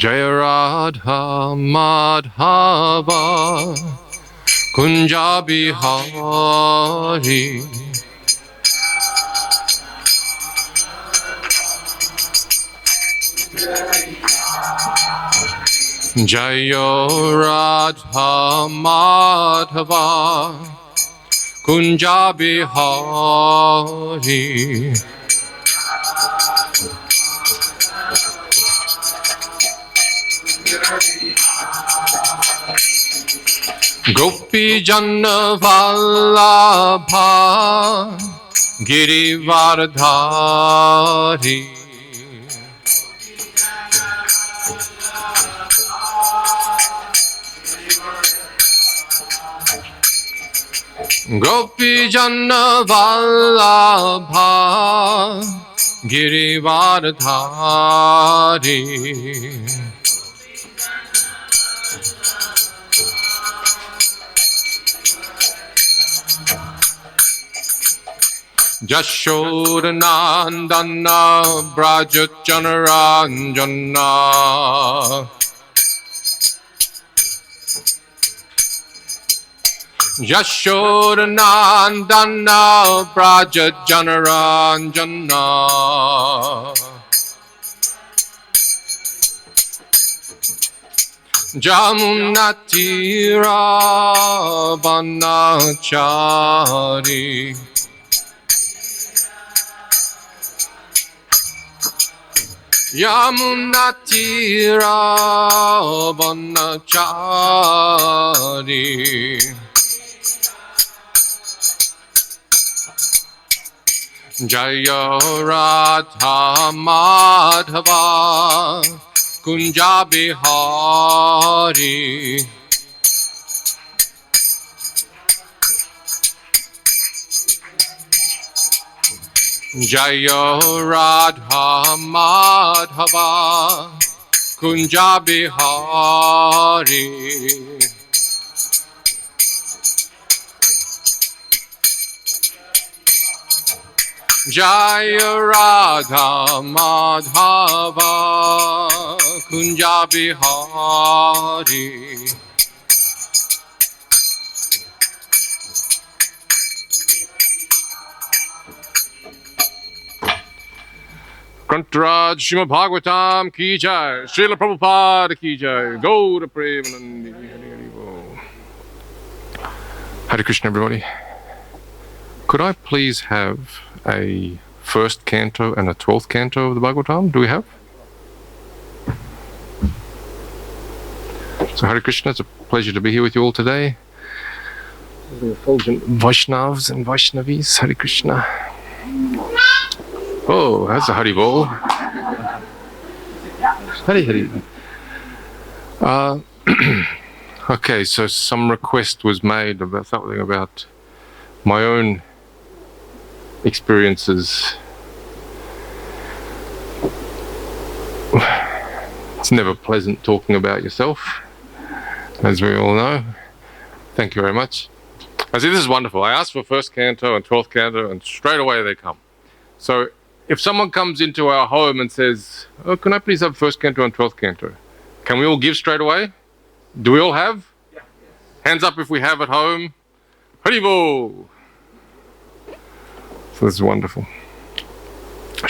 Jaya Radha Madhava Kunja Bihari Jaya Radha Madhava Kunja Bihari Gopi Janna Vallabha Girivardhari Gopi Janna Vallabha Girivardhari Jashodanandana Brajachanaranjana Jashodanandana Brajachanaranjana Jamunatira Vanachari Yamunatira Vanachari Jaya Radha Madhava Kunja Bihari Jaya Radha Madhava Kunja Bihari Jaya Radha Madhava Kunja Bihari Kantraj Srimad Bhagavatam Ki Jai, Srila Prabhupada Ki Jai, Go to Premanandi. Hare Krishna, everybody. Could I please have a first canto and a 12th canto of the Bhagavatam? Do we have? So Hare Krishna, it's a pleasure to be here with you all today. The effulgent Vaishnavas and Vaishnavis, Hare Krishna. Oh, that's a Hari Bol. Hari Hari. Okay, so some request was made about something about my own experiences. It's never pleasant talking about yourself, as we all know. Thank you very much. I see, this is wonderful. I asked for first canto and 12th canto, and straight away they come. So if someone comes into our home and says, "Oh, can I please have first canto and 12th canto?" Can we all give straight away? Do we all have? Yeah. Hands up if we have at home. Haribol! So this is wonderful.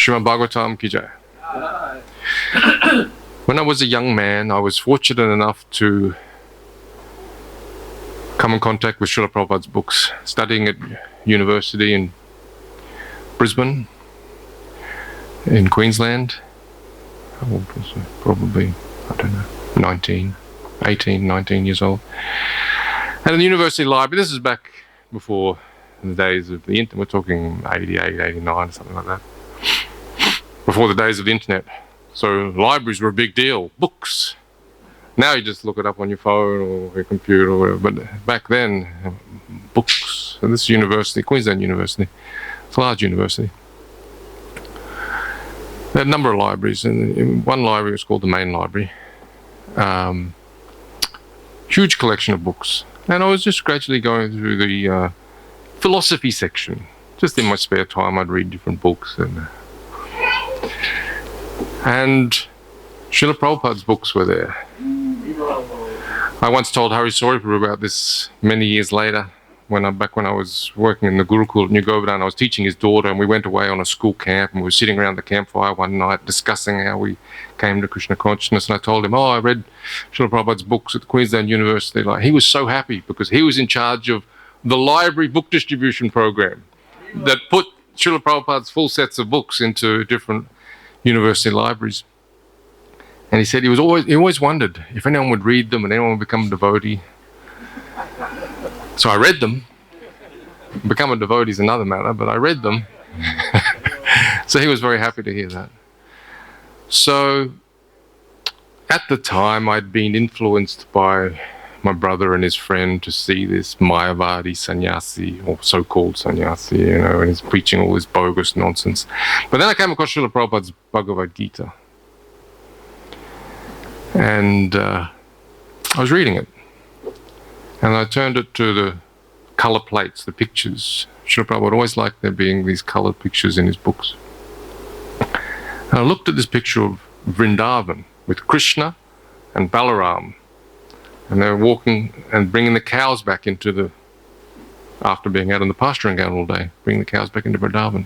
Srimad Bhagavatam Ki Jai. When I was a young man, I was fortunate enough to come in contact with Srila Prabhupada's books, studying at university in Brisbane, in Queensland. How old was I? Probably, I don't know, 18, 19 years old. And in the university library, this is back before the days of the internet, we're talking 88, 89, something like that. Before the days of the internet. So libraries were a big deal, books. Now you just look it up on your phone or your computer or whatever, but back then, books. And this university, Queensland University, it's a large university. They had a number of libraries, and in one library was called the main library. Huge collection of books. And I was just gradually going through the philosophy section. Just in my spare time, I'd read different books. And Srila Prabhupada's books were there. I once told Hari Soripur about this many years later, back when I was working in the Gurukul at New Govardhan. I was teaching his daughter, and we went away on a school camp, and we were sitting around the campfire one night discussing how we came to Krishna consciousness. And I told him, I read Srila Prabhupada's books at the Queensland University. He was so happy because he was in charge of the library book distribution program that put Srila Prabhupada's full sets of books into different university libraries. And he said he always wondered if anyone would read them and anyone would become a devotee. So I read them. Become a devotee is another matter, but I read them. So he was very happy to hear that. So at the time, I'd been influenced by my brother and his friend to see this Mayavadi sannyasi, or so-called sannyasi, and he's preaching all this bogus nonsense. But then I came across Srila Prabhupada's Bhagavad Gita. And I was reading it. And I turned it to the color plates, the pictures. Srila Prabhupada always liked there being these colored pictures in his books. And I looked at this picture of Vrindavan with Krishna and Balaram. And they were walking and bringing the cows back after being out on the pasturing ground all day, bringing the cows back into Vrindavan.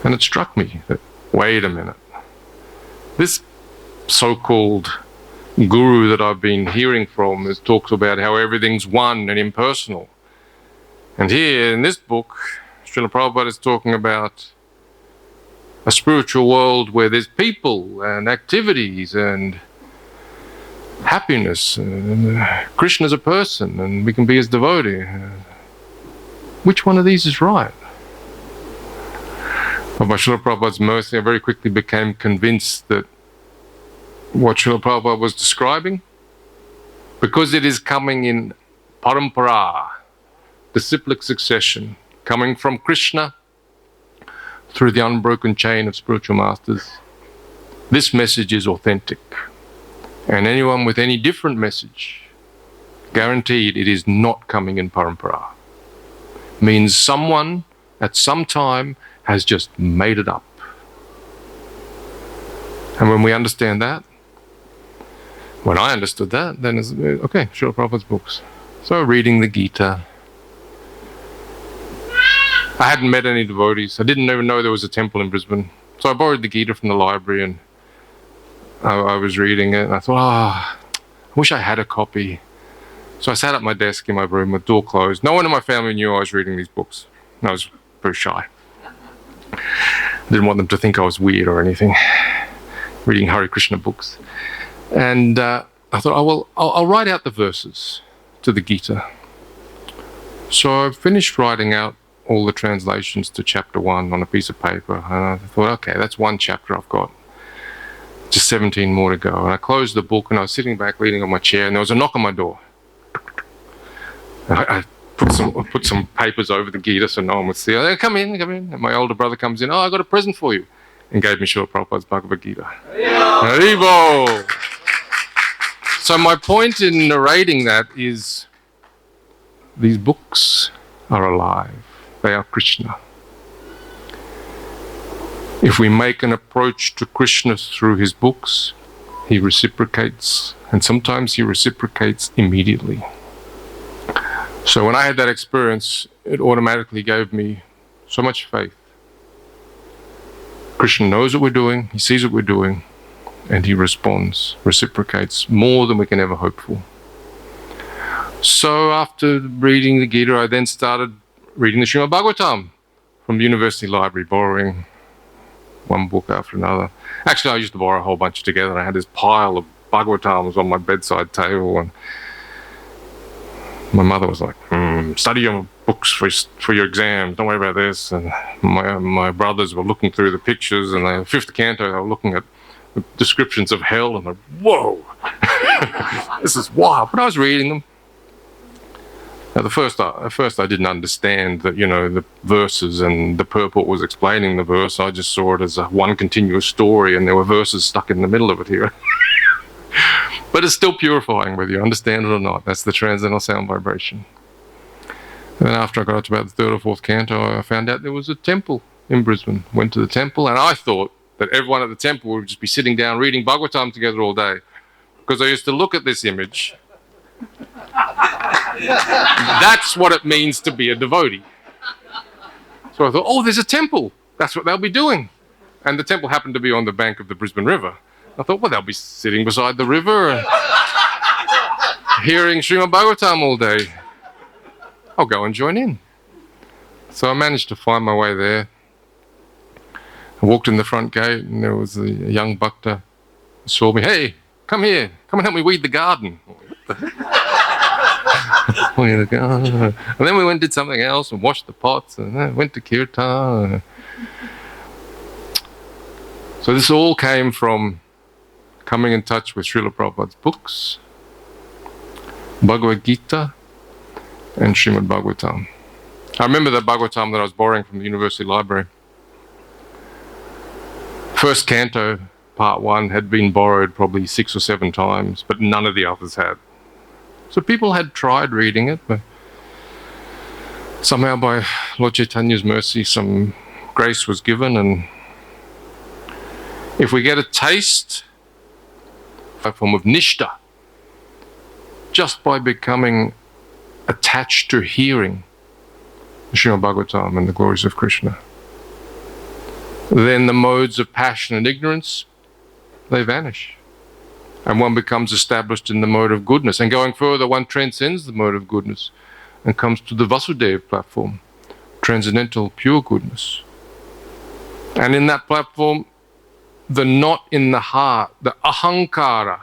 And it struck me that, wait a minute, this so-called guru that I've been hearing from talks about how everything's one and impersonal. And here in this book, Srila Prabhupada is talking about a spiritual world where there's people and activities and happiness, and Krishna's a person and we can be his devotee. Which one of these is right? But by Srila Prabhupada's mercy, I very quickly became convinced that what Srila Prabhupada was describing, because it is coming in parampara, the cyclic succession, coming from Krishna through the unbroken chain of spiritual masters, this message is authentic. And anyone with any different message, guaranteed it is not coming in parampara. Means someone at some time has just made it up. And when we understand that, when I understood that, then it's, okay, Srila Prabhupada's books. So reading the Gita. I hadn't met any devotees. I didn't even know there was a temple in Brisbane. So I borrowed the Gita from the library and I was reading it and I thought, I wish I had a copy. So I sat at my desk in my room with door closed. No one in my family knew I was reading these books. I was very shy. I didn't want them to think I was weird or anything, reading Hare Krishna books. And I thought, I'll write out the verses to the Gita. So I finished writing out all the translations to chapter 1 on a piece of paper. And I thought, okay, that's one chapter I've got. Just 17 more to go. And I closed the book and I was sitting back leaning on my chair and there was a knock on my door. I put some papers over the Gita so no one would see. I said, come in. And my older brother comes in, I got a present for you. And gave me Srila Prabhupada's Bhagavad Gita. Haribo! So my point in narrating that is these books are alive. They are Krishna. If we make an approach to Krishna through his books, he reciprocates, and sometimes he reciprocates immediately. So when I had that experience, it automatically gave me so much faith. Krishna knows what we're doing, he sees what we're doing, and he responds, reciprocates more than we can ever hope for. So after reading the Gita, I then started reading the Srimad Bhagavatam from the university library, borrowing one book after another. Actually, I used to borrow a whole bunch together, and I had this pile of Bhagavatams on my bedside table, and my mother was like, study your books for your exams, don't worry about this. And my brothers were looking through the pictures, and the fifth canto, they were looking at the descriptions of hell, and they're like, whoa, this is wild. But I was reading them. Now, at first I didn't understand that, the verses and the purport was explaining the verse. I just saw it as one continuous story, and there were verses stuck in the middle of it here. But it's still purifying, whether you understand it or not. That's the transcendental sound vibration. And then after I got up to about the third or fourth canto, I found out there was a temple in Brisbane. Went to the temple, and I thought that everyone at the temple would just be sitting down reading Bhagavatam together all day. Because I used to look at this image. That's what it means to be a devotee. So I thought, oh, there's a temple. That's what they'll be doing. And the temple happened to be on the bank of the Brisbane River. I thought, well, they'll be sitting beside the river, hearing Srimad Bhagavatam all day. I'll go and join in. So I managed to find my way there. I walked in the front gate, and there was a young bhakta who saw me. Hey, come here. Come and help me weed the garden. And then we went and did something else and washed the pots and then went to kirtan. So this all came from coming in touch with Srila Prabhupada's books, Bhagavad Gita, and Srimad Bhagavatam. I remember the Bhagavatam that I was borrowing from the university library. First canto, part 1, had been borrowed probably 6 or 7 times, but none of the others had. So people had tried reading it, but somehow by Lord Chaitanya's mercy, some grace was given, and if we get a taste, a form of nishta, just by becoming attached to hearing Srimad Bhagavatam and the glories of Krishna, then the modes of passion and ignorance, they vanish. And one becomes established in the mode of goodness. And going further, one transcends the mode of goodness and comes to the Vasudeva platform, transcendental pure goodness. And in that platform, the knot in the heart, the ahankara,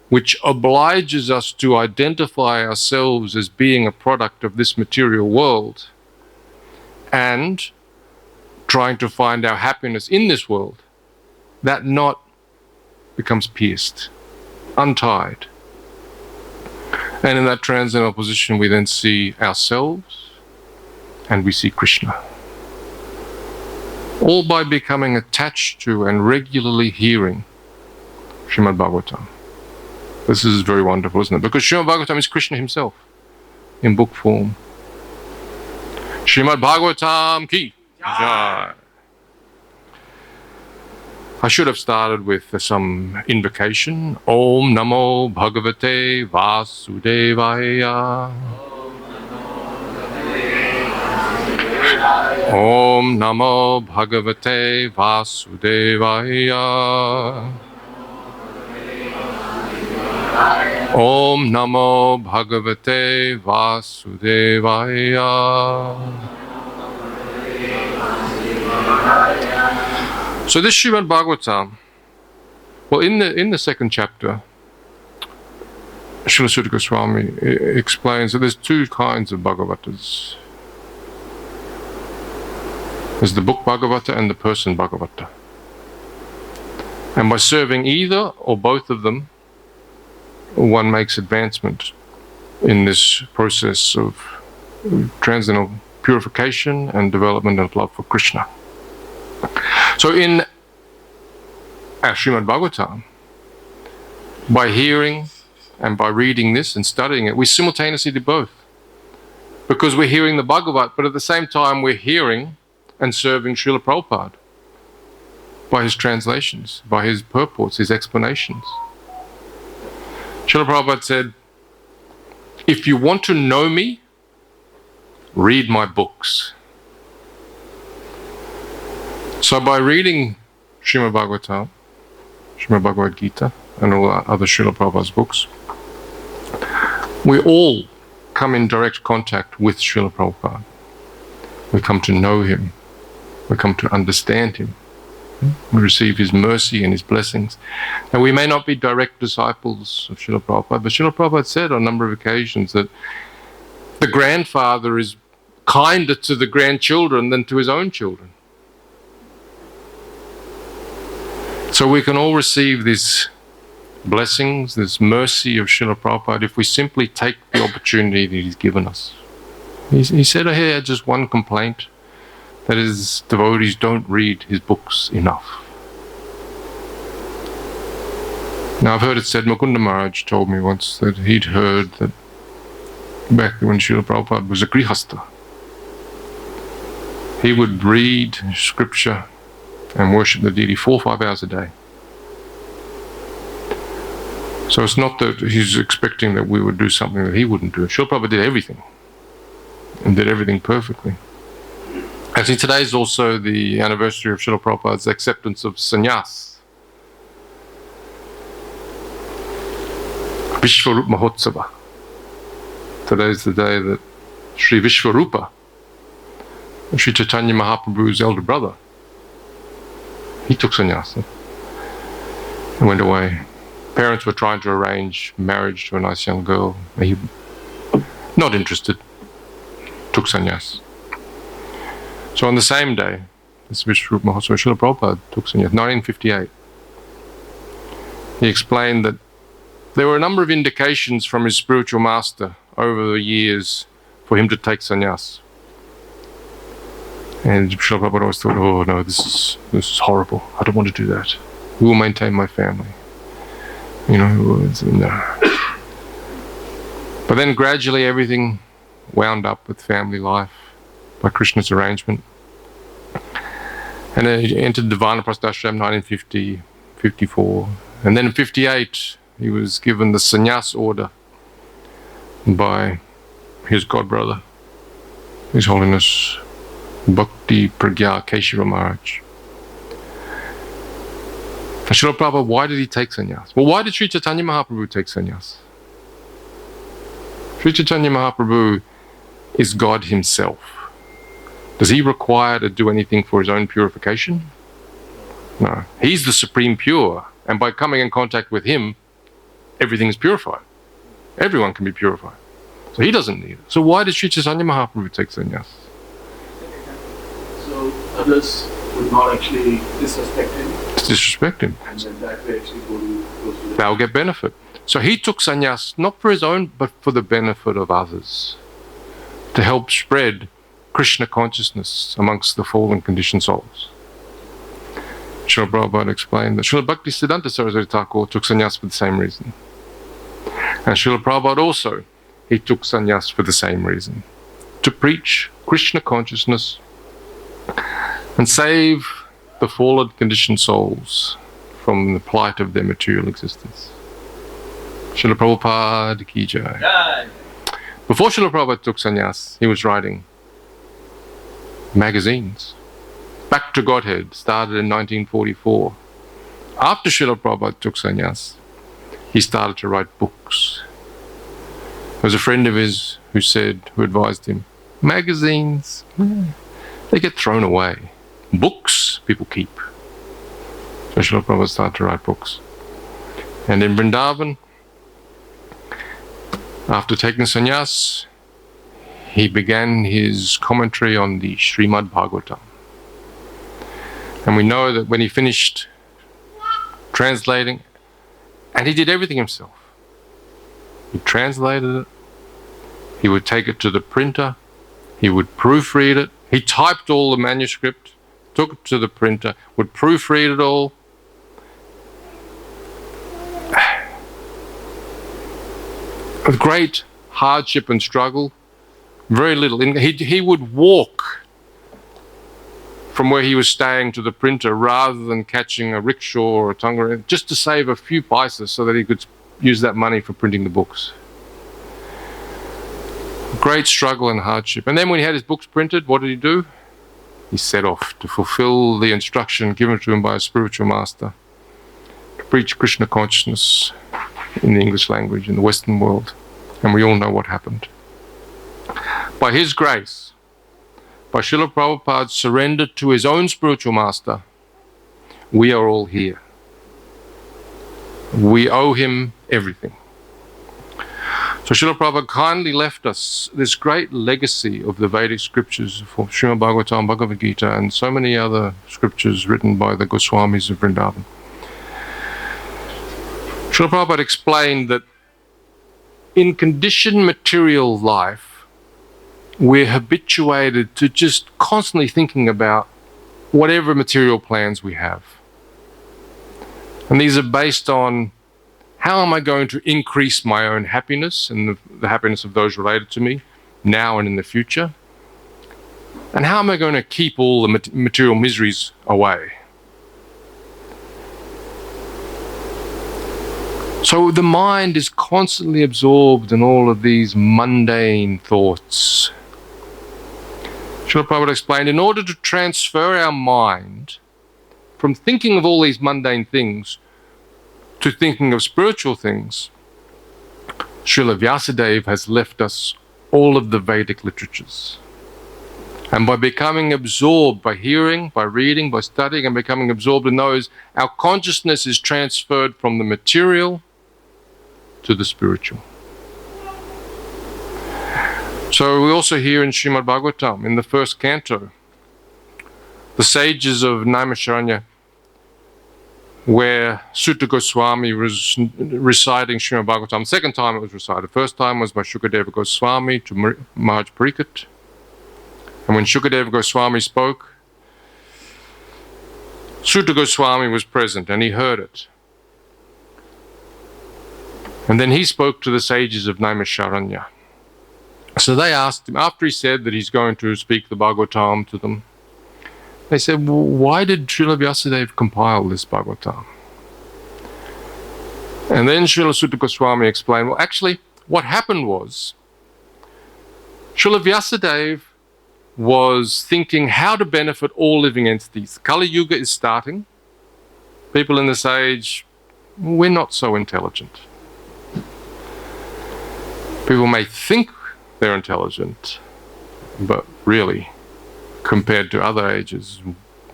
which obliges us to identify ourselves as being a product of this material world and trying to find our happiness in this world, that knot becomes pierced, untied. And in that transcendental position, we then see ourselves and we see Krishna. All by becoming attached to and regularly hearing Srimad Bhagavatam. This is very wonderful, isn't it? Because Srimad Bhagavatam is Krishna himself in book form. Srimad Bhagavatam ki jai. I should have started with some invocation. Om Namo Bhagavate Vasudevaya. Om Namo Bhagavate Vasudevaya. Om Namo Bhagavate Vasudevaya. So this Srimad Bhagavatam, well, in the second chapter, Srila Sutta Goswami explains that there's 2 kinds of Bhagavatas. There's the book Bhagavata and the person Bhagavata. And by serving either or both of them, one makes advancement in this process of transcendental purification and development of love for Krishna. So in our Srimad Bhagavatam, by hearing and by reading this and studying it, we simultaneously do both. Because we're hearing the Bhagavat, but at the same time we're hearing and serving Srila Prabhupada by his translations, by his purports, his explanations. Srila Prabhupada said, if you want to know me, read my books. So by reading Srimad Bhagavatam, Srimad Bhagavad Gita, and all other Srila Prabhupada's books, we all come in direct contact with Srila Prabhupada. We come to know him. We come to understand him. We receive his mercy and his blessings. And we may not be direct disciples of Srila Prabhupada, but Srila Prabhupada said on a number of occasions that the grandfather is kinder to the grandchildren than to his own children. So we can all receive these blessings, this mercy of Srila Prabhupada if we simply take the opportunity that he's given us. He said I had just one complaint, that is, devotees don't read his books enough. Now I've heard it said, Mukunda Maharaj told me once that he'd heard that back when Srila Prabhupada was a grihastha, he would read scripture and worship the deity 4 or 5 hours a day. So it's not that he's expecting that we would do something that he wouldn't do. Srila Prabhupada did everything, and did everything perfectly. Actually, today is also the anniversary of Srila Prabhupada's acceptance of sannyas. Vishwarup Mahotsava. Today is the day that Sri Vishwarupa, Sri Chaitanya Mahaprabhu's elder brother, he took sannyasa and went away. Parents were trying to arrange marriage to a nice young girl. He, not interested, took sannyas. So on the same day, this Vishwarupa Mahotsava, Srila Prabhupada took sannyas, 1958. He explained that there were a number of indications from his spiritual master over the years for him to take sannyas. And Srila Prabhupada always thought, oh no, this is horrible. I don't want to do that. Who will maintain my family? You know, no. But then gradually everything wound up with family life by Krishna's arrangement. And then he entered the Vanaprastha ashram 1950, 54. And then in 58, he was given the sannyas order by his godbrother, His Holiness Bhakti Pragya Keshava Maharaj. Srila Prabhupada, why did he take sannyas? Well, why did Sri Chaitanya Mahaprabhu take sannyas? Sri Chaitanya Mahaprabhu is God himself. Does he require to do anything for his own purification? No. He's the supreme pure, and by coming in contact with him, everything is purified. Everyone can be purified. So he doesn't need it. So why did Sri Chaitanya Mahaprabhu take sannyas? So others would not actually disrespect him? Disrespect him. And then that way actually go to they'll get benefit. So he took sannyas not for his own, but for the benefit of others, to help spread Krishna consciousness amongst the fallen conditioned souls. Srila Prabhupada explained that Srila Bhakti Siddhanta Saraswati Thakur took sannyas for the same reason. And Srila Prabhupada also, he took sannyas for the same reason, to preach Krishna consciousness and save the fallen conditioned souls from the plight of their material existence. Srila Prabhupada ki jai. Before Srila Prabhupada took sannyas, he was writing magazines. Back to Godhead started in 1944. After Srila Prabhupada took sannyas, he started to write books. There was a friend of his who advised him, magazines, they get thrown away. Books, people keep. So Srila Prabhupada started to write books. And in Vrindavan, after taking sannyas, he began his commentary on the Srimad Bhagavatam. And we know that when he finished translating, and he did everything himself. He translated it, he would take it to the printer, he would proofread it, he typed all the manuscript, took it to the printer, would proofread it all. With great hardship and struggle, very little. He would walk from where he was staying to the printer rather than catching a rickshaw or a tonga, just to save a few paisas so that he could use that money for printing the books. Great struggle and hardship. And then when he had his books printed, what did he do? He set off to fulfill the instruction given to him by a spiritual master to preach Krishna consciousness in the English language in the Western world. And we all know what happened. By his grace, by Srila Prabhupada's surrender to his own spiritual master, we are all here. We owe him everything. So Srila Prabhupada kindly left us this great legacy of the Vedic scriptures for Srimad Bhagavatam, Bhagavad Gita, and so many other scriptures written by the Goswamis of Vrindavan. Srila Prabhupada explained that in conditioned material life, we're habituated to just constantly thinking about whatever material plans we have. And these are based on how am I going to increase my own happiness and the happiness of those related to me now and in the future? And how am I going to keep all the material miseries away? So the mind is constantly absorbed in all of these mundane thoughts. Srila Prabhupada explained, in order to transfer our mind from thinking of all these mundane things to thinking of spiritual things, Srila Vyasadeva has left us all of the Vedic literatures. And by becoming absorbed, by hearing, by reading, by studying, and becoming absorbed in those, our consciousness is transferred from the material to the spiritual. So we also hear in Srimad Bhagavatam, in the first canto, the sages of Naimisharanya, where Sutta Goswami was reciting Srimad Bhagavatam. The second time it was recited. The first time was by Shukadeva Goswami to Maharaj Pariksit. And when Shukadeva Goswami spoke, Sutta Goswami was present and he heard it. And then he spoke to the sages of Naimisharanya. So they asked him, after he said that he's going to speak the Bhagavatam to them, they said, well, why did Srila Vyasadeva compile this Bhagavatam? And then Srila Sutta Goswami explained, well, actually, what happened was, Srila Vyasadeva was thinking how to benefit all living entities. Kali Yuga is starting. People in this age, we're not so intelligent. People may think they're intelligent, but really, compared to other ages,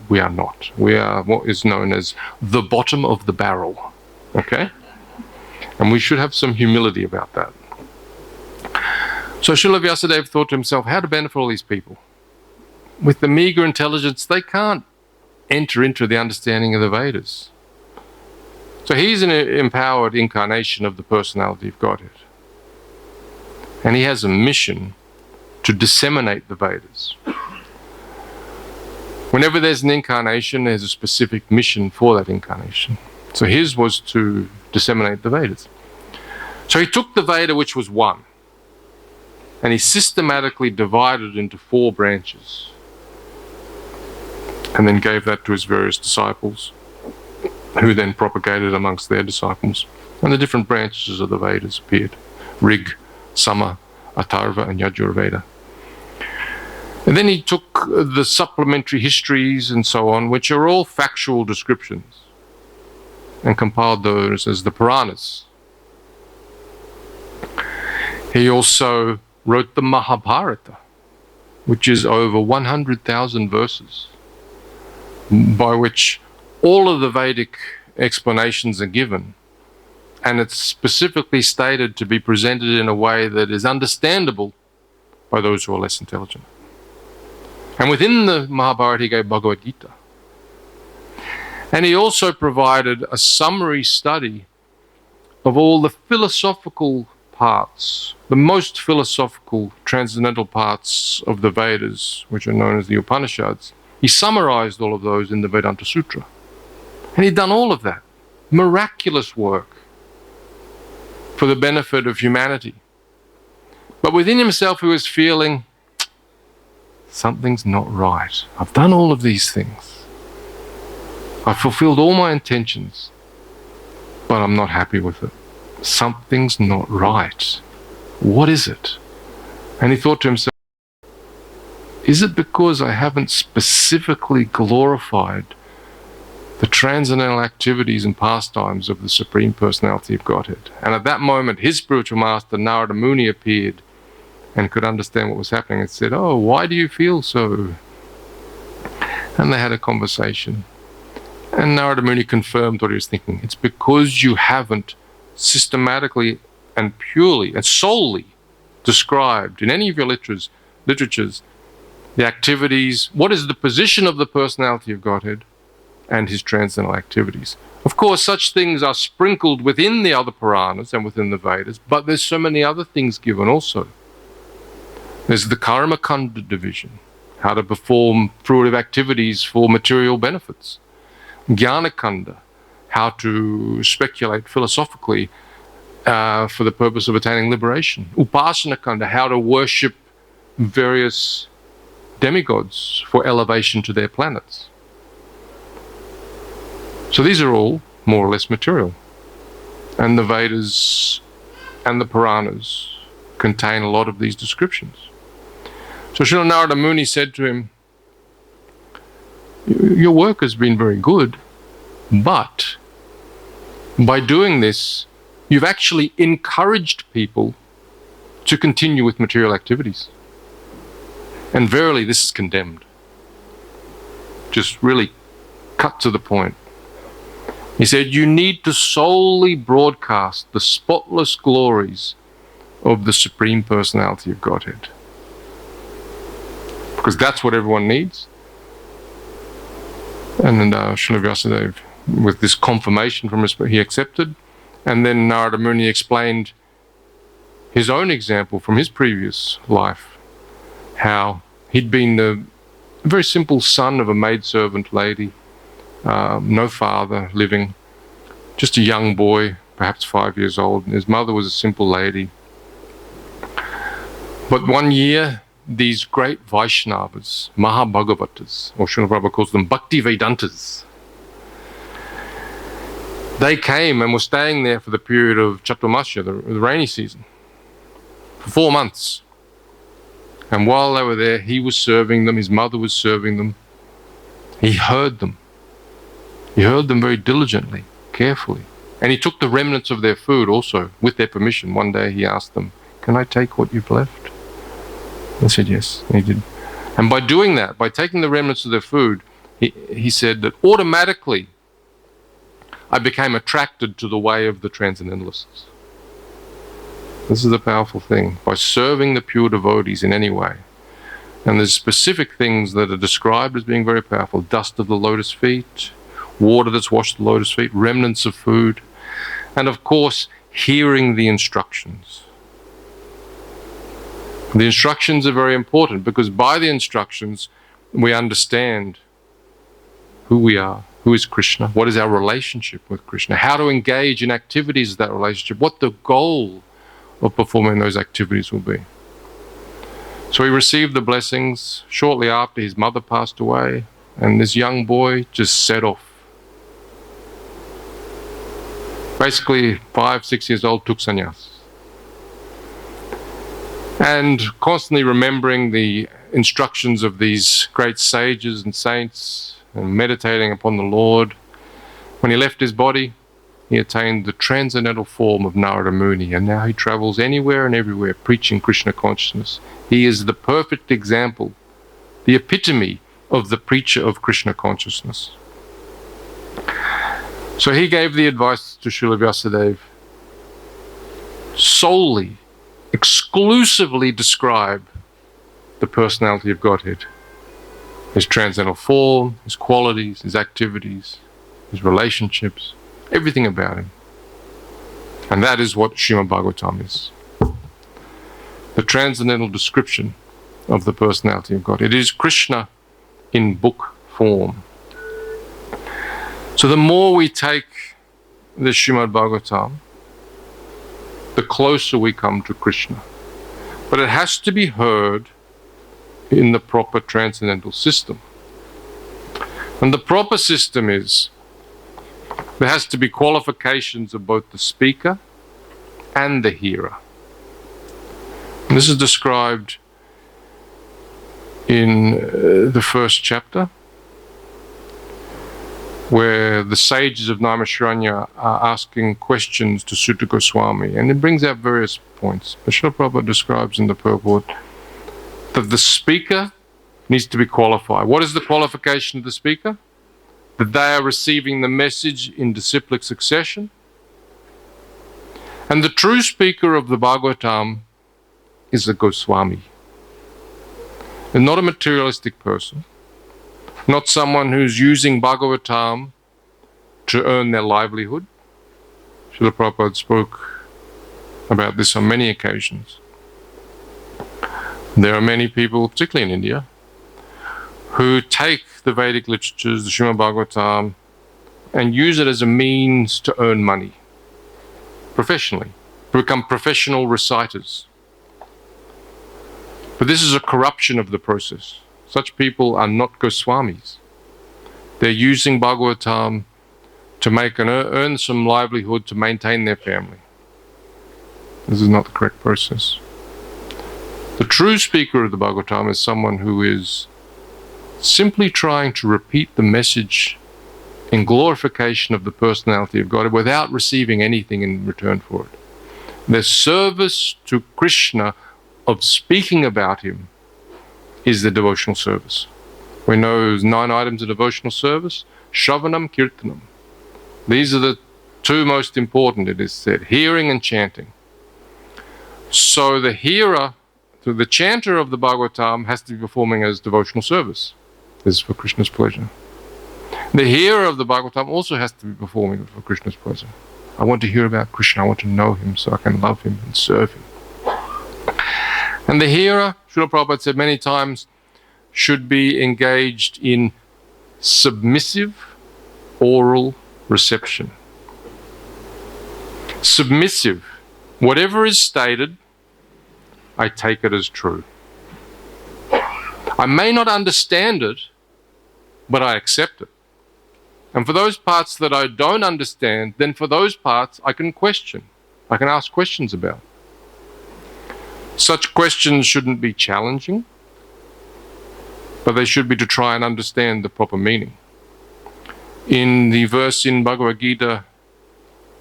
we are not. We are what is known as the bottom of the barrel, okay? And we should have some humility about that. So Srila Vyasadeva thought to himself, how to benefit all these people? With the meager intelligence, they can't enter into the understanding of the Vedas. So he's an empowered incarnation of the personality of Godhead. And he has a mission to disseminate the Vedas. Whenever there's an incarnation, there's a specific mission for that incarnation. So his was to disseminate the Vedas. So he took the Veda, which was one, and he systematically divided it into 4 branches, and then gave that to his various disciples, who then propagated amongst their disciples. And the different branches of the Vedas appeared: Rig, Sama, Atharva, and Yajurveda. And then he took the supplementary histories and so on, which are all factual descriptions, and compiled those as the Puranas. He also wrote the Mahabharata, which is over 100,000 verses, by which all of the Vedic explanations are given, and it's specifically stated to be presented in a way that is understandable by those who are less intelligent. And within the Mahabharata, he gave Bhagavad Gita. And he also provided a summary study of all the philosophical parts, the most philosophical transcendental parts of the Vedas, which are known as the Upanishads. He summarized all of those in the Vedanta Sutra. And he'd done all of that. Miraculous work for the benefit of humanity. But within himself he was feeling, something's not right. I've done all of these things. I've fulfilled all my intentions, but I'm not happy with it. Something's not right. What is it? And he thought to himself, is it because I haven't specifically glorified the transcendental activities and pastimes of the Supreme Personality of Godhead? And at that moment, his spiritual master, Narada Muni, appeared and could understand what was happening and said, oh, why do you feel so? And they had a conversation. And Narada Muni confirmed what he was thinking. It's because you haven't systematically and purely and solely described in any of your literatures the activities, what is the position of the personality of Godhead and his transcendental activities. Of course, such things are sprinkled within the other Puranas and within the Vedas, but there's so many other things given also. There's the Karma Kanda division, how to perform fruitive activities for material benefits. Jnana Kanda, how to speculate philosophically for the purpose of attaining liberation. Upasana Kanda, how to worship various demigods for elevation to their planets. So these are all more or less material. and the Vedas and the Puranas contain a lot of these descriptions. So Srila Narada Muni said to him, your work has been very good, but by doing this, you've actually encouraged people to continue with material activities. And verily, this is condemned. Just really cut to the point. He said, you need to solely broadcast the spotless glories of the Supreme Personality of Godhead. Because that's what everyone needs. And then Srila Vyasadeva, with this confirmation from his, he accepted. And then Narada Muni explained his own example from his previous life, how he'd been the very simple son of a maidservant lady, no father living, just a young boy, perhaps 5 years old. And his mother was a simple lady. But one year, these great Vaishnavas, Mahabhagavatas, or Srila Prabhupada calls them Bhakti Vedantas, they came and were staying there for the period of Chaturmasya, the rainy season, for 4 months. And while they were there, he was serving them, his mother was serving them. He heard them. He heard them very diligently, carefully. And he took the remnants of their food also, with their permission. One day he asked them, can I take what you've left? They said yes, and he did. And by doing that, by taking the remnants of their food, he said that automatically I became attracted to the way of the transcendentalists. This is the powerful thing, by serving the pure devotees in any way. And there's specific things that are described as being very powerful. Dust of the lotus feet, water that's washed the lotus feet, remnants of food, and of course, hearing the instructions. The instructions are very important because by the instructions, we understand who we are, who is Krishna, what is our relationship with Krishna, how to engage in activities of that relationship, what the goal of performing those activities will be. So he received the blessings shortly after his mother passed away, and this young boy just set off. Basically, 5, 6 years old, took sannyas. And constantly remembering the instructions of these great sages and saints and meditating upon the Lord. When he left his body, he attained the transcendental form of Narada Muni, and now he travels anywhere and everywhere preaching Krishna consciousness. He is the perfect example, the epitome of the preacher of Krishna consciousness. So he gave the advice to Srila Vyasadeva, solely, exclusively describe the personality of Godhead, his transcendental form, his qualities, his activities, his relationships, everything about him. And that is what Srimad Bhagavatam is. The transcendental description of the personality of God. It is Krishna in book form. So the more we take the Srimad Bhagavatam, the closer we come to Krishna. But it has to be heard in the proper transcendental system. And the proper system is, there has to be qualifications of both the speaker and the hearer. And this is described in the first chapter, where the sages of Naimisharanya are asking questions to Sutta Goswami, and it brings out various points. But Srila Prabhupada describes in the purport that the speaker needs to be qualified. What is the qualification of the speaker? That they are receiving the message in disciplic succession. And the true speaker of the Bhagavatam is the Goswami. And not a materialistic person. Not someone who's using Bhagavatam to earn their livelihood. Srila Prabhupada spoke about this on many occasions. There are many people, particularly in India, who take the Vedic literatures, the Srimad Bhagavatam, and use it as a means to earn money, professionally, to become professional reciters. But this is a corruption of the process. Such people are not Goswamis. They're using Bhagavatam to make and earn some livelihood to maintain their family. This is not the correct process. The true speaker of the Bhagavatam is someone who is simply trying to repeat the message in glorification of the personality of God without receiving anything in return for it. The service to Krishna of speaking about him is the devotional service. We know there's 9 items of devotional service: Shravanam, Kirtanam. These are the 2 most important, it is said, hearing and chanting. So the hearer, the chanter of the Bhagavatam has to be performing as devotional service. This is for Krishna's pleasure. The hearer of the Bhagavatam also has to be performing for Krishna's pleasure. I want to hear about Krishna, I want to know him so I can love him and serve him. And the hearer, Srila Prabhupada said many times, should be engaged in submissive oral reception. Submissive. Whatever is stated, I take it as true. I may not understand it, but I accept it. And for those parts that I don't understand, then for those parts I can question. I can ask questions about. Such questions shouldn't be challenging, but they should be to try and understand the proper meaning. In the verse in Bhagavad Gita,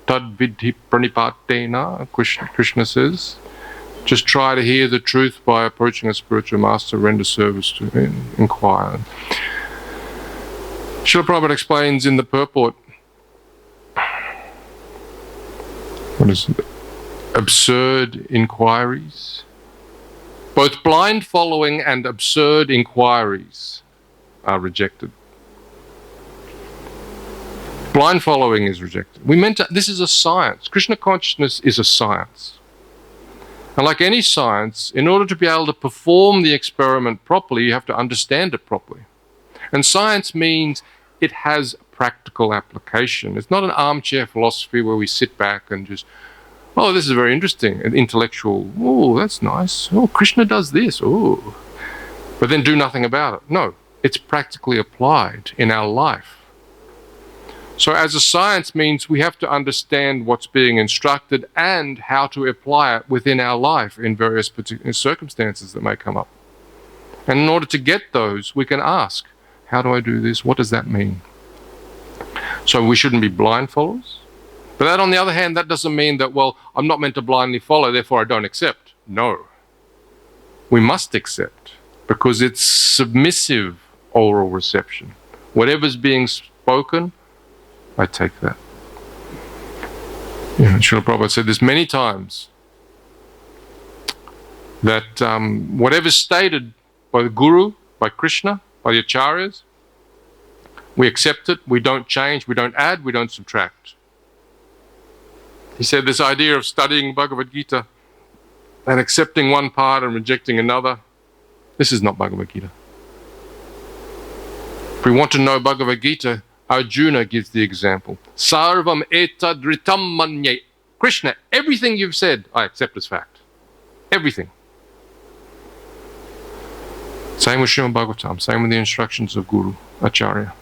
Tad vidhi pranipatena, Krishna says, just try to hear the truth by approaching a spiritual master, render service to him, inquire. Srila Prabhupada explains in the purport, what is it? Absurd inquiries. Both blind following and absurd inquiries are rejected. Blind following is rejected. This is a science. Krishna consciousness is a science. And like any science, in order to be able to perform the experiment properly, you have to understand it properly. And science means it has practical application. It's not an armchair philosophy where we sit back and just, oh, this is very interesting, and intellectual, oh, that's nice, oh, Krishna does this, oh, but then do nothing about it. No, it's practically applied in our life. So as a science means we have to understand what's being instructed and how to apply it within our life in various particular circumstances that may come up. And in order to get those, we can ask, how do I do this? What does that mean? So we shouldn't be blind followers. But that, on the other hand, that doesn't mean that, well, I'm not meant to blindly follow, therefore I don't accept. No. We must accept, because it's submissive oral reception. Whatever's being spoken, I take that. Srila Prabhupada said this many times, that whatever's stated by the Guru, by Krishna, by the Acharyas, we accept it, we don't change, we don't add, we don't subtract. He said this idea of studying Bhagavad Gita and accepting one part and rejecting another, this is not Bhagavad Gita. If we want to know Bhagavad Gita, Arjuna gives the example. Sarvam etadritam manye. Krishna, everything you've said, I accept as fact. Everything. Same with Srimad Bhagavatam, same with the instructions of Guru, Acharya.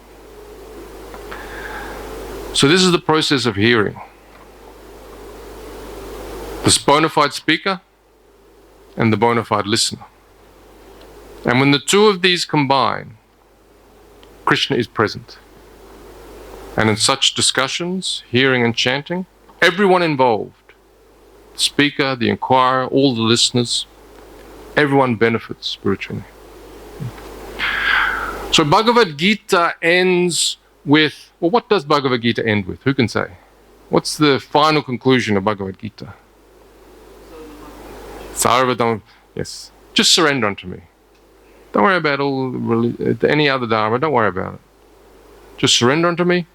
So this is the process of hearing. The bona fide speaker and the bona fide listener. And when the two of these combine, Krishna is present. And in such discussions, hearing and chanting, everyone involved, the speaker, the inquirer, all the listeners, everyone benefits spiritually. So Bhagavad Gita ends with, well, what does Bhagavad Gita end with? Who can say? What's the final conclusion of Bhagavad Gita? Sarvadam, yes. Just surrender unto me. Don't worry about any other dharma, don't worry about it. Just surrender unto me.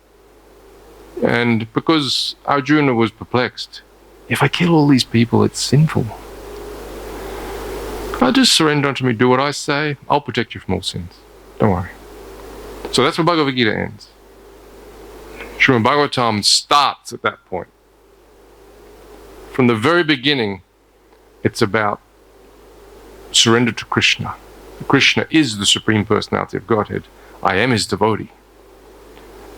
And because Arjuna was perplexed, if I kill all these people, it's sinful. Just surrender unto me, do what I say, I'll protect you from all sins. Don't worry. So that's where Bhagavad Gita ends. Srimad Bhagavatam starts at that point. From the very beginning, it's about surrender to Krishna. Krishna is the Supreme Personality of Godhead. I am his devotee.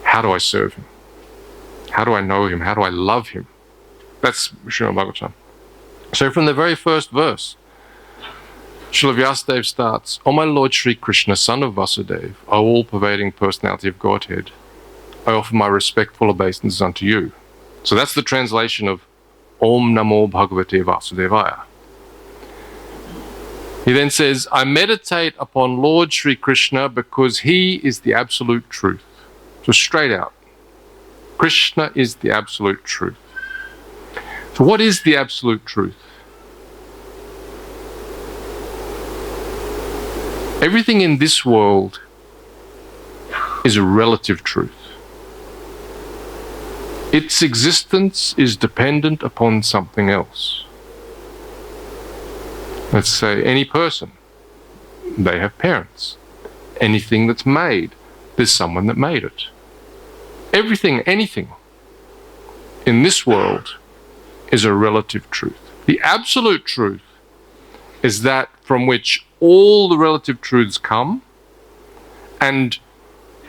How do I serve him? How do I know him? How do I love him? That's Srimad Bhagavatam. So from the very first verse, Srila Vyasadeva starts, O my Lord Sri Krishna, son of Vasudeva, O all-pervading personality of Godhead, I offer my respectful obeisances unto you. So that's the translation of Om Namo Bhagavate Vasudevaya. He then says, I meditate upon Lord Sri Krishna because he is the absolute truth. So straight out, Krishna is the absolute truth. So what is the absolute truth? Everything in this world is a relative truth. Its existence is dependent upon something else. Let's say any person, they have parents. Anything that's made, there's someone that made it. Everything, anything in this world is a relative truth. The absolute truth is that from which all the relative truths come, and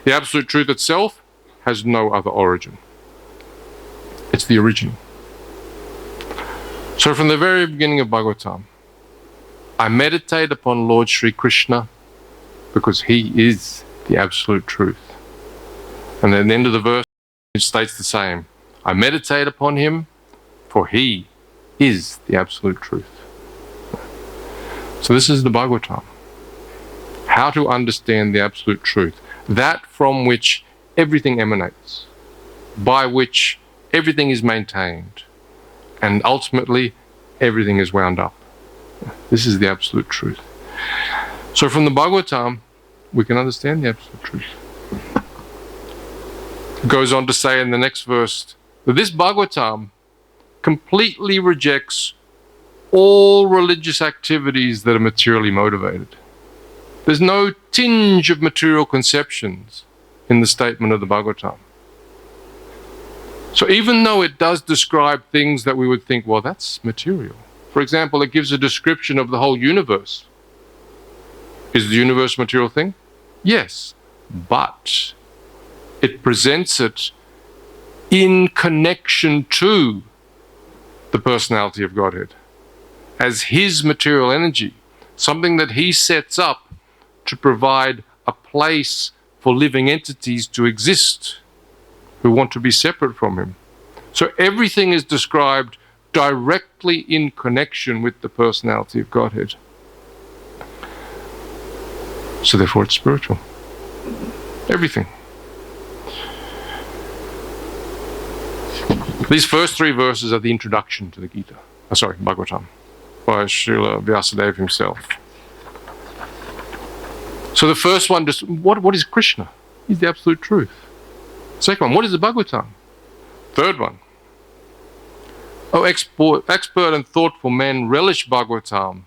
the absolute truth itself has no other origin. It's the original. So from the very beginning of Bhagavatam, I meditate upon Lord Sri Krishna because he is the absolute truth. And then at the end of the verse, it states the same. I meditate upon him for he is the absolute truth. So this is the Bhagavatam. How to understand the absolute truth. That from which everything emanates, by which everything is maintained, and ultimately everything is wound up. This is the absolute truth. So from the Bhagavatam, we can understand the absolute truth. It goes on to say in the next verse that this Bhagavatam completely rejects all religious activities that are materially motivated. There's no tinge of material conceptions in the statement of the Bhagavatam. So even though it does describe things that we would think, well, that's material. For example, it gives a description of the whole universe. Is the universe a material thing? Yes, but it presents it in connection to the personality of Godhead, as his material energy, something that he sets up to provide a place for living entities to exist who want to be separate from him. So everything is described directly in connection with the personality of Godhead. So therefore it's spiritual. Everything. These first three verses are the introduction to the Gita. Bhagavatam, by Srila Vyasadeva himself. So the first one, just what is Krishna? He's the absolute truth. Second one, what is the Bhagavatam? Third one, O expert and thoughtful men, relish Bhagavatam,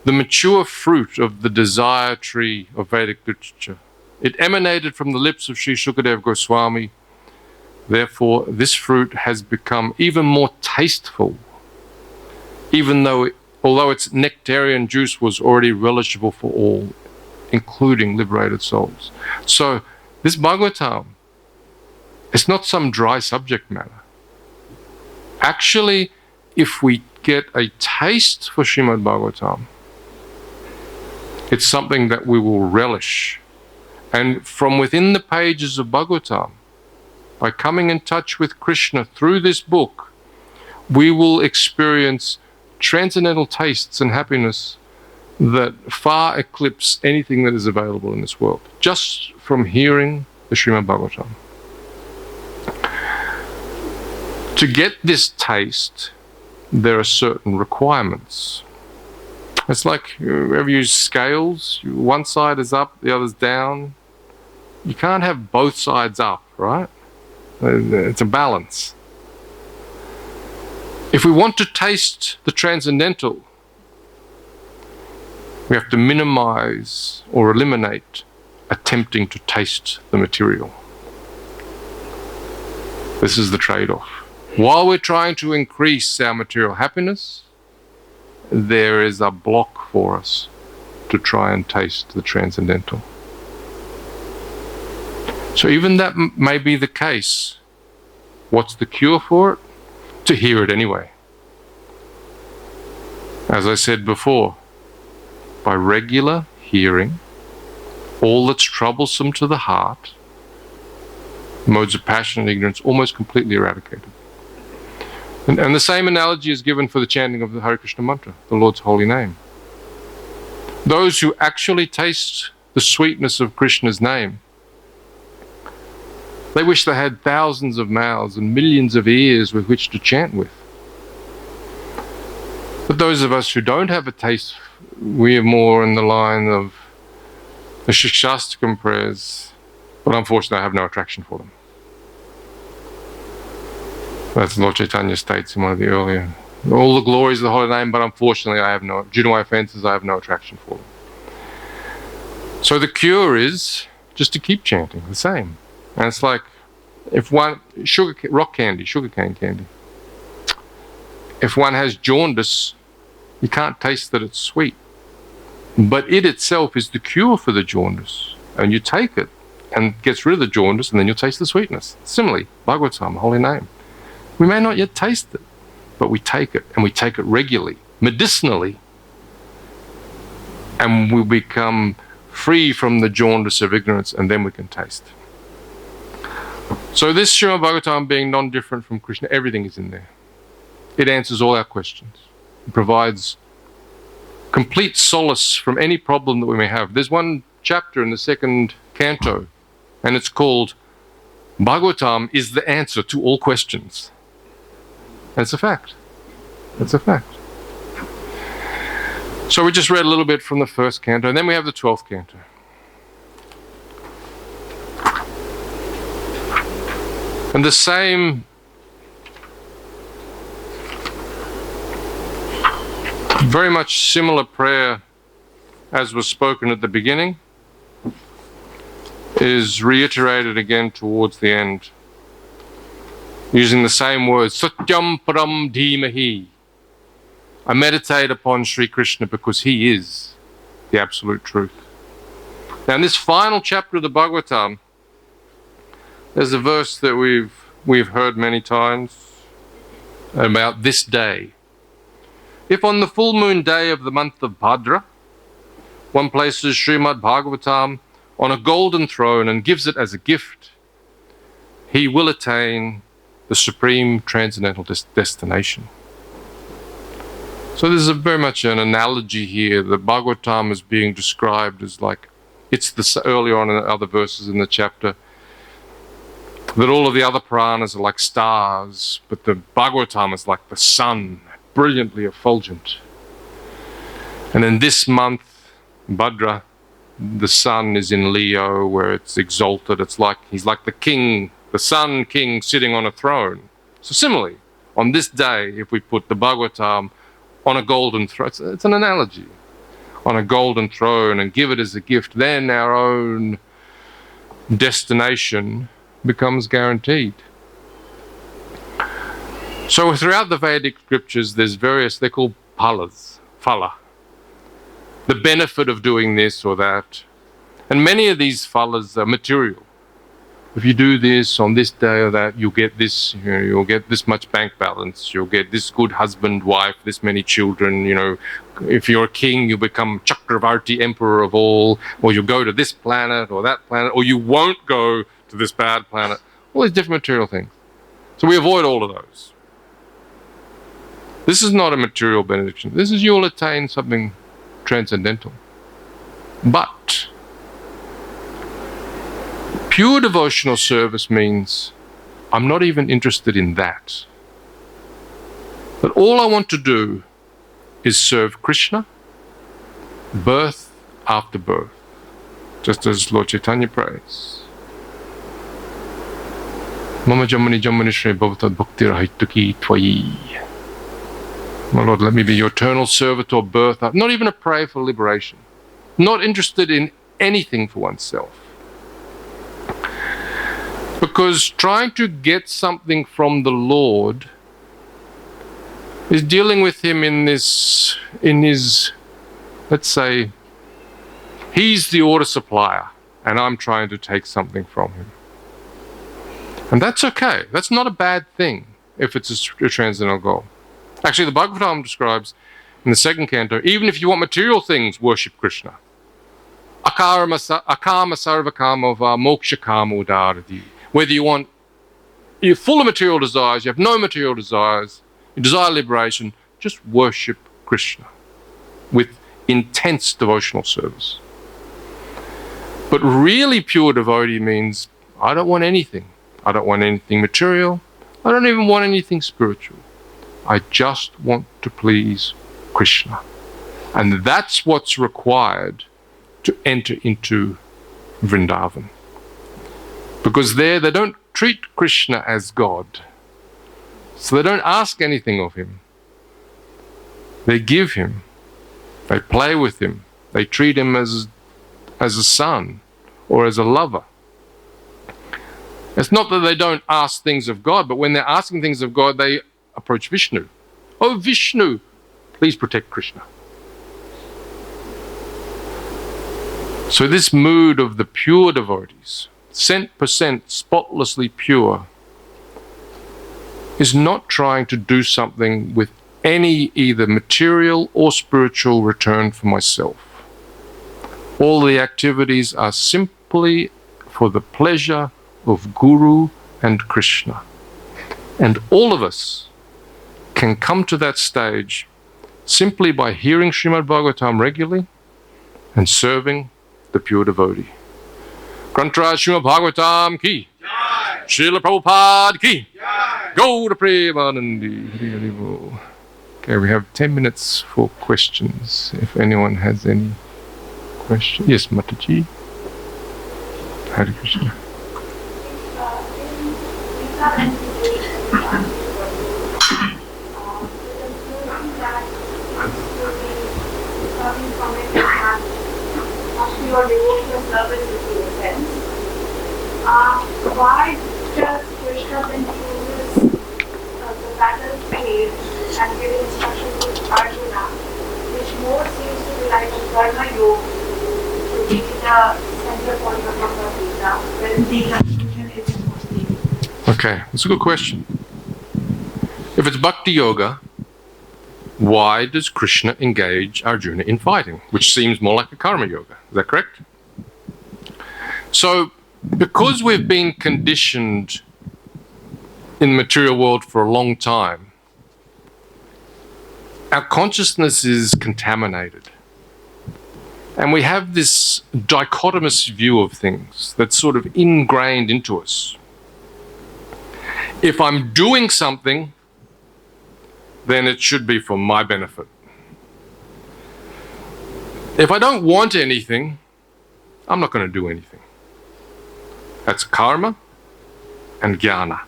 the mature fruit of the desire tree of Vedic literature. It emanated from the lips of Sri Shukadev Goswami. Therefore, this fruit has become even more tasteful, although its nectarian juice was already relishable for all, including liberated souls. So, this Bhagavatam, it's not some dry subject matter. Actually, if we get a taste for Srimad Bhagavatam, it's something that we will relish. And from within the pages of Bhagavatam, by coming in touch with Krishna through this book, we will experience transcendental tastes and happiness that far eclipse anything that is available in this world, just from hearing the Srimad Bhagavatam. To get this taste, there are certain requirements. It's like whenever you use scales, one side is up, the other's down. You can't have both sides up, right? It's a balance. If we want to taste the transcendental, we have to minimize or eliminate attempting to taste the material. This is the trade-off. While we're trying to increase our material happiness, there is a block for us to try and taste the transcendental. So even that may be the case What's the cure for it? To hear it anyway. As I said before, by regular hearing, all that's troublesome to the heart, modes of passion and ignorance, almost completely eradicated. And the same analogy is given for the chanting of the Hare Krishna mantra, the Lord's holy name. Those who actually taste the sweetness of Krishna's name, they wish they had thousands of mouths and millions of ears with which to chant with. But those of us who don't have a taste, we are more in the line of the Shikshastakam prayers, but unfortunately I have no attraction for them. That's Lord Chaitanya states in one of the earlier. All the glories of the holy name, but unfortunately I have no, due to my offenses, I have no attraction for them. So the cure is just to keep chanting the same. And it's like, if one, rock candy, sugarcane candy. If one has jaundice, you can't taste that it's sweet. But it itself is the cure for the jaundice. And you take it, and it gets rid of the jaundice, and then you'll taste the sweetness. Similarly, Bhagavatam, holy name. We may not yet taste it, but we take it, and we take it regularly, medicinally, and we become free from the jaundice of ignorance, and then we can taste. So this Srimad Bhagavatam being non-different from Krishna, everything is in there. It answers all our questions. It provides complete solace from any problem that we may have. There's one chapter in the second canto, and it's called Bhagavatam is the answer to all questions. And it's a fact. It's a fact. So we just read a little bit from the first canto, and then we have the 12th canto. And the same very much similar prayer as was spoken at the beginning is reiterated again towards the end, using the same words, Satyam Param Dhimahi. I meditate upon Sri Krishna because he is the absolute truth. Now in this final chapter of the Bhagavatam, there's a verse that we've heard many times about this day. If on the full moon day of the month of Bhadra, one places Srimad Bhagavatam on a golden throne and gives it as a gift, he will attain the supreme transcendental destination. So there's very much an analogy here. The Bhagavatam is being described as like, it's the earlier on in the other verses in the chapter, that all of the other Puranas are like stars, but the Bhagavatam is like the sun, brilliantly effulgent. And in this month, Bhadra, the sun is in Leo, where it's exalted. It's like he's like the king, the sun king sitting on a throne. So similarly, on this day, if we put the Bhagavatam on a golden throne, it's an analogy, on a golden throne and give it as a gift, then our own destination becomes guaranteed. So throughout the Vedic scriptures, there's various, they're called phalas, phala, the benefit of doing this or that. And many of these phalas are material. If you do this on this day or that, you'll get this, you know, you'll get this much bank balance, you'll get this good husband, wife, this many children, you know. If you're a king, you become Chakravarti, emperor of all, or you'll go to this planet or that planet, or you won't go to this bad planet. All these different material things. So we avoid all of those. This is not a material benediction. This is you'll attain something transcendental. But pure devotional service means I'm not even interested in that. But all I want to do is serve Krishna, birth after birth, just as Lord Chaitanya prays. Mama Jamani Jamani Shri Bhavata Bhakti Rahituki Twayi. My Lord, let me be your eternal servant or birth. Not even a prayer for liberation. Not interested in anything for oneself. Because trying to get something from the Lord is dealing with him in his, let's say, he's the order supplier and I'm trying to take something from him. And that's okay. That's not a bad thing if it's a transcendental goal. Actually, the Bhagavatam describes in the second canto, even if you want material things, worship Krishna. Akama sarvakama va moksha kama udarati. Whether you're full of material desires, you have no material desires, you desire liberation, just worship Krishna with intense devotional service. But really pure devotee means, I don't want anything. I don't want anything material. I don't even want anything spiritual. I just want to please Krishna. And that's what's required to enter into Vrindavan. Because there they don't treat Krishna as God. So they don't ask anything of him. They give him. They play with him. They treat him as a son or as a lover. It's not that they don't ask things of God, but when they're asking things of God, they approach Vishnu. Oh, Vishnu, please protect Krishna. So this mood of the pure devotees, 100% spotlessly pure, is not trying to do something with any either material or spiritual return for myself. All the activities are simply for the pleasure of Guru and Krishna. And all of us can come to that stage simply by hearing Srimad Bhagavatam regularly and serving the pure devotee. Grantra Srimad Bhagavatam ki, Srila Prabhupada ki, go to Premanandi. Okay, we have 10 minutes for questions. If anyone has any questions. Yes, Mataji. Hare Krishna. Your devotional service in a sense. Why does Krishna then chooses the battlefield and give instructions to Arjuna, which more seems to be like a karma yoga to be the center point of Bhagavad Gita, when the conclusion is mostly? Okay, that's a good question. If it's bhakti yoga, why does Krishna engage Arjuna in fighting? Which seems more like a karma yoga. Is that correct? So, because we've been conditioned in the material world for a long time, our consciousness is contaminated. And we have this dichotomous view of things that's sort of ingrained into us. If I'm doing something, then it should be for my benefit. If I don't want anything, I'm not going to do anything. That's karma and jnana,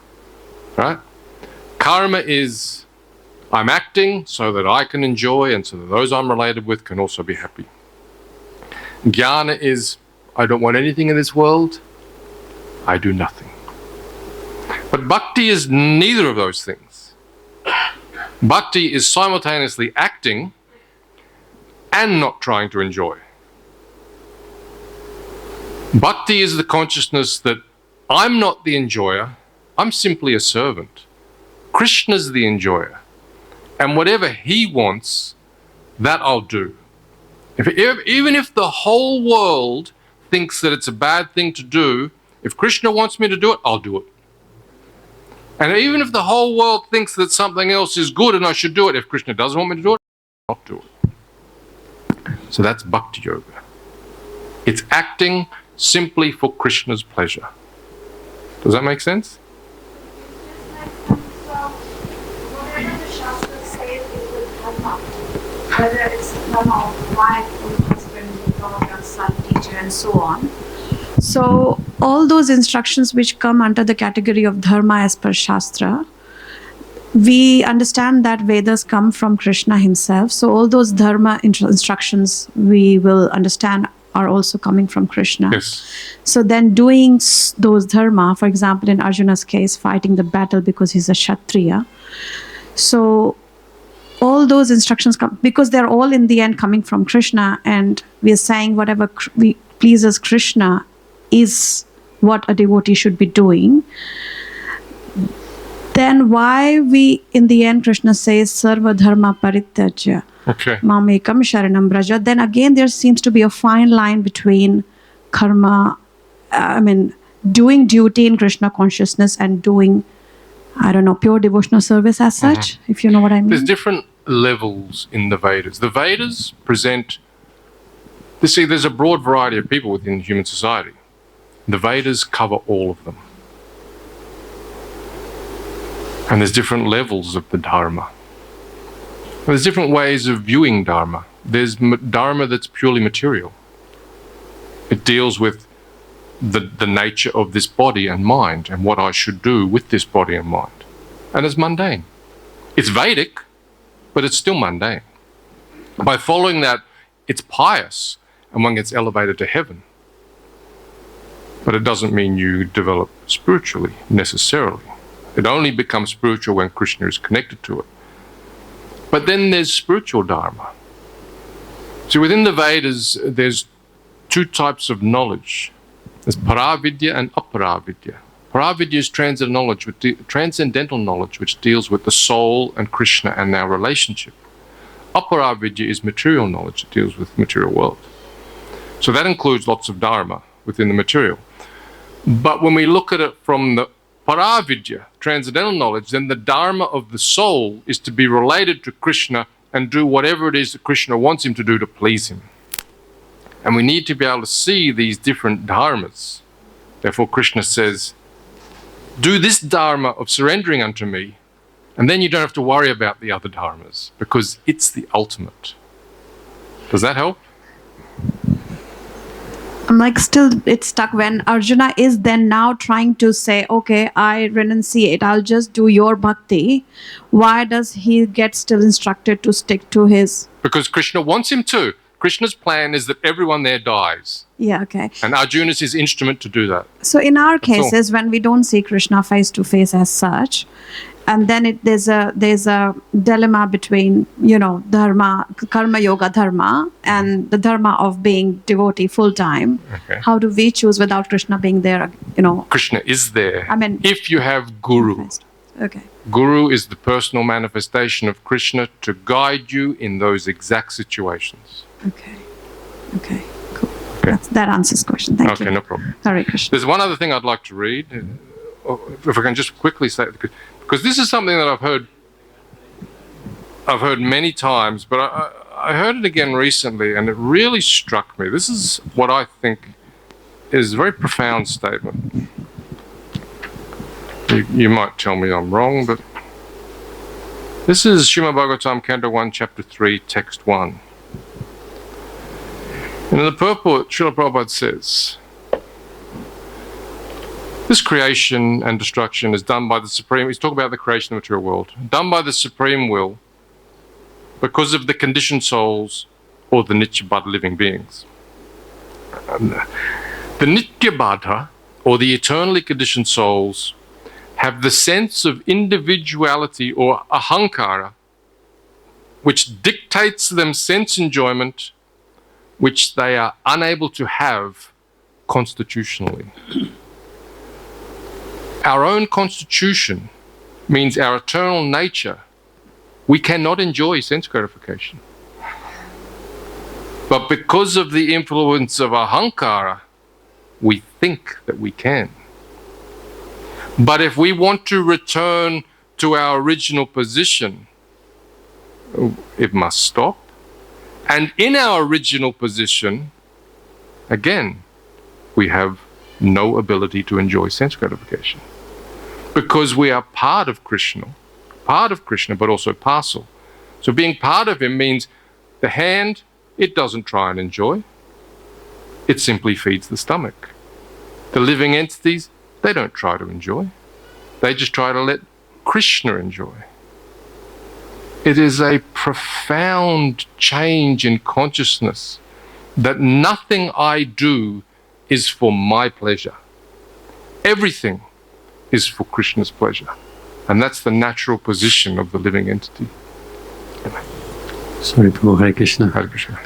right? Karma is I'm acting so that I can enjoy and so that those I'm related with can also be happy. Jnana is I don't want anything in this world, I do nothing. But bhakti is neither of those things. Bhakti is simultaneously acting and not trying to enjoy. Bhakti is the consciousness that I'm not the enjoyer, I'm simply a servant. Krishna's the enjoyer. And whatever he wants, that I'll do. Even if the whole world thinks that it's a bad thing to do, if Krishna wants me to do it, I'll do it. And even if the whole world thinks that something else is good and I should do it, if Krishna doesn't want me to do it, I'll not do it. So that's bhakti yoga. It's acting simply for Krishna's pleasure. Does that make sense? Whatever the Shastra says is with dharma, whether it's dharma of wife or husband, daughter, son, teacher, and so on. So all those instructions which come under the category of dharma as per Shastra, we understand that Vedas come from Krishna himself. So all those dharma instructions we will understand are also coming from Krishna. Yes. So then doing those dharma, for example, in Arjuna's case, fighting the battle because he's a Kshatriya. So all those instructions come, because they're all in the end coming from Krishna, and we are saying whatever pleases Krishna is what a devotee should be doing. Then why we, in the end, Krishna says, Sarva Dharma Parityajya, Okay. Mamekam Sharanam Braja. Then again, there seems to be a fine line between karma, doing duty in Krishna consciousness and doing, pure devotional service as such, if you know what I mean. There's different levels in the Vedas. The Vedas present, there's a broad variety of people within human society. The Vedas cover all of them. And there's different levels of the Dharma. There's different ways of viewing Dharma. There's Dharma that's purely material. It deals with the nature of this body and mind and what I should do with this body and mind. And it's mundane. It's Vedic, but it's still mundane. By following that, it's pious and one gets elevated to heaven. But it doesn't mean you develop spiritually, necessarily. It only becomes spiritual when Krishna is connected to it. But then there's spiritual Dharma. See, within the Vedas, there's two types of knowledge. There's Paravidya and Aparavidya. Paravidya is transcendental knowledge, which deals with the soul and Krishna and our relationship. Aparavidya is material knowledge. It deals with the material world. So that includes lots of Dharma within the material. But when we look at it from the Paravidya, transcendental knowledge, then the Dharma of the soul is to be related to Krishna and do whatever it is that Krishna wants him to do to please him. And we need to be able to see these different dharmas. Therefore, Krishna says, do this dharma of surrendering unto me, and then you don't have to worry about the other dharmas, because it's the ultimate. Does that help? I'm still, it's stuck when Arjuna is then now trying to say, okay, I renunciate, I'll just do your bhakti. Why does he get still instructed to stick to his? Because Krishna wants him to. Krishna's plan is that everyone there dies. Yeah, okay. And Arjuna is his instrument to do that. So in our cases, when we don't see Krishna face to face as such, and then there's a dilemma between, dharma, karma yoga dharma, and the dharma of being devotee full time. Okay. How do we choose without Krishna being there, Krishna is there. I mean, if you have Guru. Okay. Guru is the personal manifestation of Krishna to guide you in those exact situations. Okay. Cool. Okay. That answers the question. Thank you. Okay, no problem. Hare Krishna. There's one other thing I'd like to read, if I can just quickly say, because this is something that I've heard many times, but I heard it again recently, and it really struck me. This is what I think is a very profound statement. You might tell me I'm wrong, but this is Srimad Bhagavatam, Canto 1, Chapter 3, Text 1. And in the purport, Srila Prabhupada says, this creation and destruction is done by the Supreme, he's talking about the creation of the material world, done by the Supreme Will because of the conditioned souls or the Nitya-Bhadra living beings. The Nitya-Bhadra, or the eternally conditioned souls, have the sense of individuality or ahankara, which dictates them sense enjoyment, which they are unable to have constitutionally. Our own constitution means our eternal nature. We cannot enjoy sense gratification. But because of the influence of ahankara, we think that we can. But if we want to return to our original position, it must stop. And in our original position, again, we have no ability to enjoy sense gratification. Because we are part of Krishna, but also parcel. So being part of him means the hand, it doesn't try and enjoy. It simply feeds the stomach. The living entities, they don't try to enjoy. They just try to let Krishna enjoy. It is a profound change in consciousness that nothing I do is for my pleasure. Everything is for Krishna's pleasure. And that's the natural position of the living entity. Sorry, Prabhu, Hare Krishna. Hare Krishna.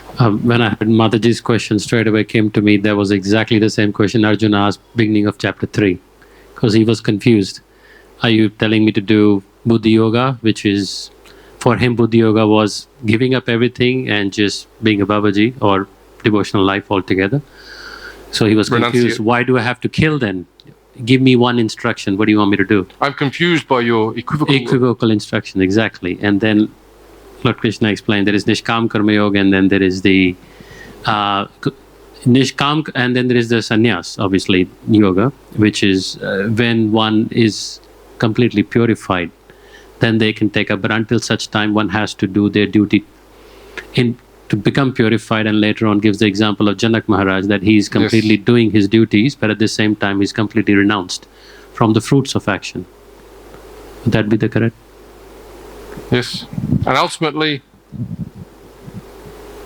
When I heard Mataji's question, straight away came to me, there was exactly the same question Arjuna asked beginning of chapter 3, because he was confused. are you telling me to do Buddhi Yoga, which is, for him, Buddhi Yoga was giving up everything and just being a Babaji or devotional life altogether? So he was confused. Why do I have to kill then? Give me one instruction. What do you want me to do? I'm confused by your equivocal instruction, exactly. And then Lord Krishna explained there is Nishkam Karma Yoga, and then there is the Nishkam, and then there is the Sannyas, obviously, yoga, which is when one is completely purified, then they can take up. But until such time, one has to do their duty to become purified, and later on gives the example of Janak Maharaj, that he is completely doing his duties, but at the same time he's completely renounced from the fruits of action. Would that be the correct? Yes. And ultimately,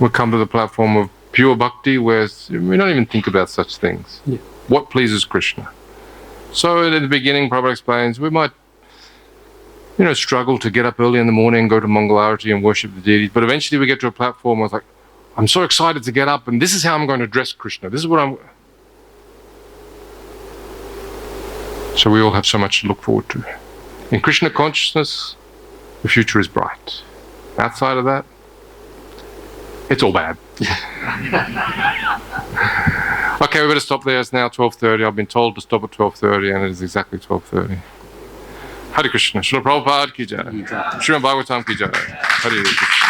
we'll come to the platform of pure bhakti, where we don't even think about such things. Yeah. What pleases Krishna? So at the beginning, Prabhupada explains, we might struggle to get up early in the morning, go to Mangalarati and worship the deities. But eventually we get to a platform where it's like, I'm so excited to get up, and this is how I'm going to address Krishna. This is what I'm... So we all have so much to look forward to. In Krishna consciousness, the future is bright. Outside of that, it's all bad. Okay, we better stop there. It's now 12:30. I've been told to stop at 12:30, and it is exactly 12:30. Hare Krishna. Srila Prabhupada ki jai. Srimad Bhagavatam ki jai. Hare Krishna.